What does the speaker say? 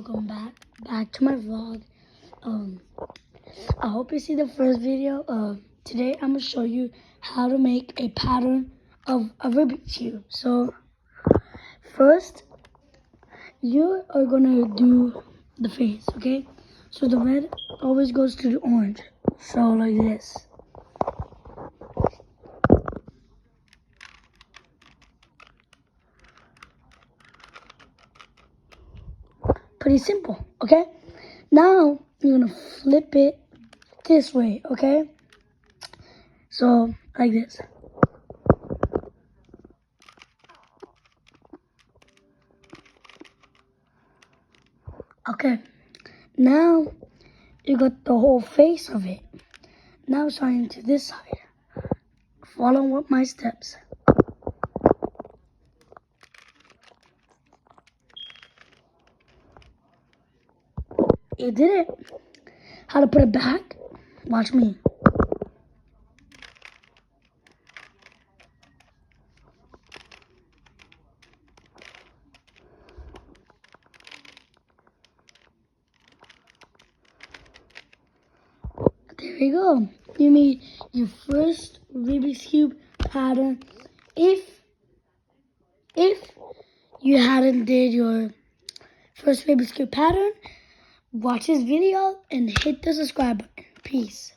welcome back to my vlog. I hope you see the first video. Today I'm gonna show you how to make a pattern of a Rubik's cube. So first you are gonna do the face, okay? So the red always goes to the orange, so like this. Pretty simple, okay? Now you're gonna flip it this way, okay? So like this. Okay, now you got the whole face of it. Now starting to this side. Follow with my steps. You did it. How to put it back? Watch me. There you go. You made your first Rubik's Cube pattern. If you hadn't did your first Rubik's Cube pattern, watch this video and hit the subscribe button. Peace.